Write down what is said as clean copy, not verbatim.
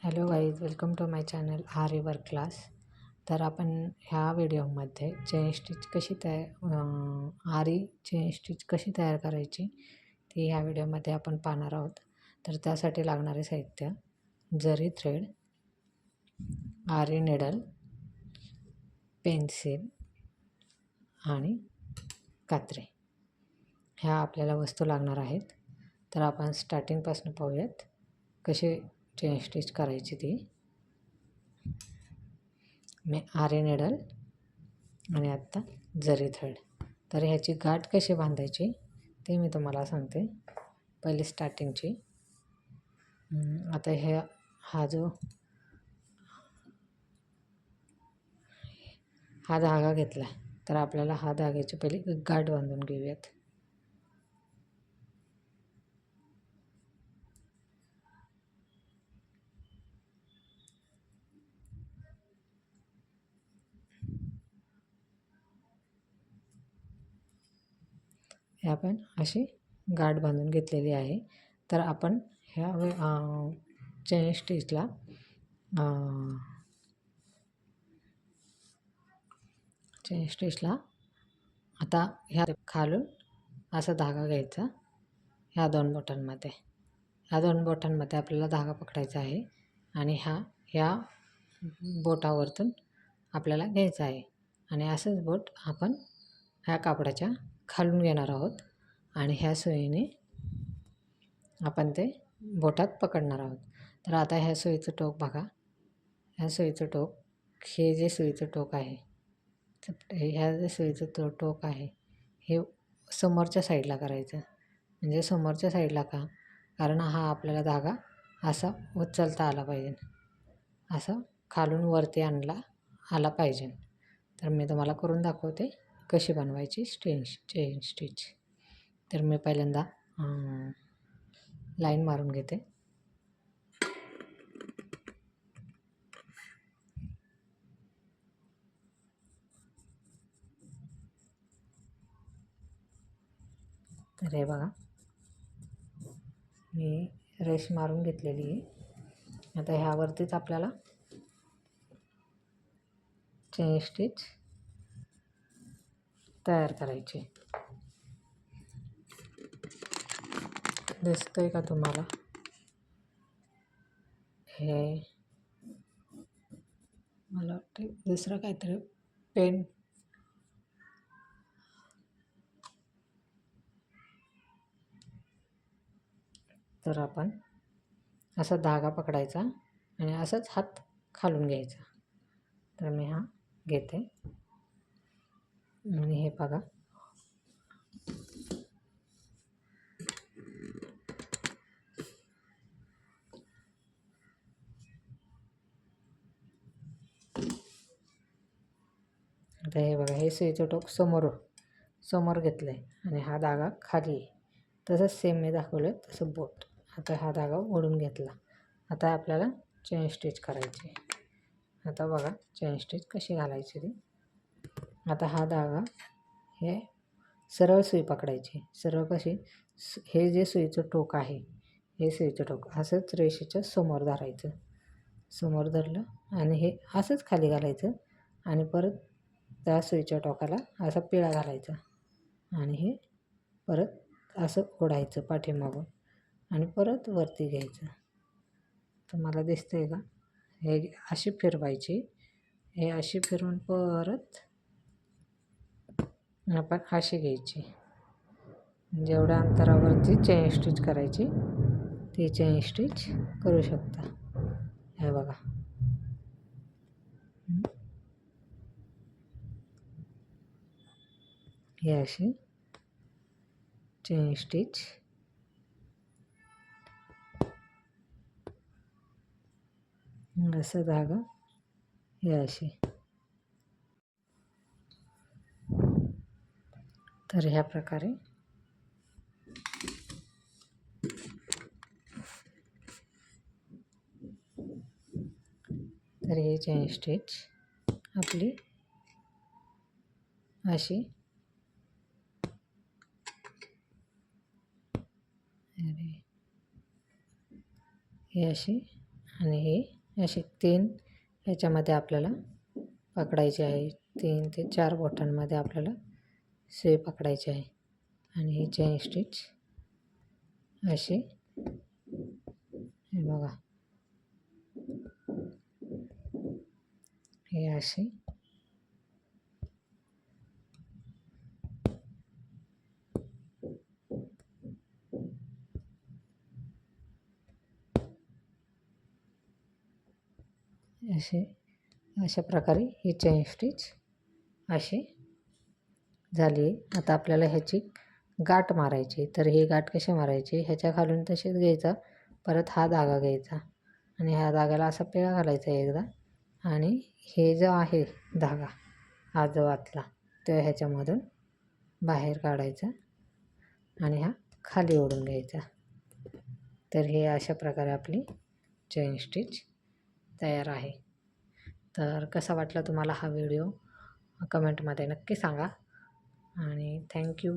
Hello guys, welcome to my channel aari work class. तर आपण ह्या व्हिडिओमध्ये chain stitch aari chain stitch कशी तयार करायची ती ह्या व्हिडिओमध्ये आपण पाहणार आहोत. तर त्यासाठी लागणारे साहित्य: जरी थ्रेड, आरी निडल, पेन्सिल आणि कात्रे ह्या आपल्याला वस्तू लागणार आहेत. तर आपण स्टार्टिंगपासून पाहूयात कशी चेन स्टिच करायची ती. मी आरी निडल आणि आत्ता जरी थ्रेड. तर ह्याची गाठ कशी बांधायची ते मी तुम्हाला सांगते. पहिली स्टार्टिंगची. आता हा धागा घेतला, तर आपल्याला हा धाग्याची पहिली गाठ बांधून घेऊयात. हे आपण अशी गाठ बांधून घेतलेली आहे. तर आपण ह्या चेन स्टिचला आता ह्या खालून असा धागा घ्यायचा. ह्या दोन बोटांमध्ये आपल्याला धागा पकडायचा आहे आणि ह्या बोटावरतून आपल्याला घ्यायचा आहे आणि असंच बोट आपण ह्या कापडाच्या खालून घेणार आहोत आणि ह्या सुईने आपण ते बोटात पकडणार आहोत. तर आता ह्या सुईचं टोक बघा. ह्या सुईचं टोक, हे जे सुईचं टोक आहे, टोक आहे हे समोरच्या साईडला करायचं. म्हणजे समोरच्या साईडला का? कारण हा आपल्याला धागा असा उचलता आला पाहिजे, असा खालून वरती आला पाहिजे. तर मी तुम्हाला करून दाखवते कशी बनवायची चेन स्टिच. तर मी पहिल्यांदा लाईन मारून घेते. तर हे बघा, मी रेष मारून घेतलेली आहे. आता ह्यावरतीच आपल्याला चेन स्टिच तयार करायची. दिसतंय का तुम्हाला? हे मला वाटतं दुसरं काहीतरी पेन. तर आपण असा धागा पकडायचा आणि असंच हात खालून घ्यायचा. तर मी हा घेते आणि हे बघा, आता हे बघा, हे सुईचं टोक समोर घेतलं आहे आणि हा धागा खाली आहे. तसंच सेम मी दाखवलं तसं बोट. आता हा धागा ओढून घेतला. आता आपल्याला चेन स्टिच करायची. आता बघा चेन स्टिच कशी घालायची ती. आता हा धागा, हे सरळ सुई पकडायची. सरळ कशी? हे जे सुईचं टोक आहे, हे सुईचं टोक असंच रेषेच्या समोर धरायचं. समोर धरलं आणि हे असंच खाली घालायचं आणि परत त्या सुईच्या टोकाला असा पिळा घालायचा आणि हे परत असं ओढायचं पाठीमागून आणि परत वरती घ्यायचं. तुम्हाला दिसतंय का? हे अशी फिरवायची. हे अशी फिरवून परत आपण अशी घ्यायची. जेवढ्या अंतरावरती चेन स्टिच करायची ती चेन स्टिच करू शकता. हे बघा, हे अशी चेन स्टिच असं धागा हे अशी. तर ह्या प्रकारे तर ही चेन स्टिच आपली अशी ही अशी आणि ही असे 3 ह्याच्यामध्ये आपल्याला पकडायचे आहे. 3 ते 4 बोटांमध्ये आपल्याला सुई पकडायची आहे आणि ही चेन स्टिच अशी हे बघा हे अशी अशा प्रकारे ही चेन स्टिच अशी झाली आहे. आता आपल्याला ह्याची गाठ मारायची. तर ही गाठ कशी मारायची, ह्याच्या खालून तशीच घ्यायचा, परत हा धागा घ्यायचा आणि ह्या धाग्याला असा पिळा घालायचा एकदा आणि हे जो आहे धागा हा जो आतला तो ह्याच्यामधून बाहेर काढायचा आणि हा खाली ओढून घ्यायचा. तर हे अशा प्रकारे आपली चेन स्टिच तयार आहे. तर कसा वाटला तुम्हाला हा व्हिडिओ कमेंटमध्ये नक्की सांगा आणि थँक्यू.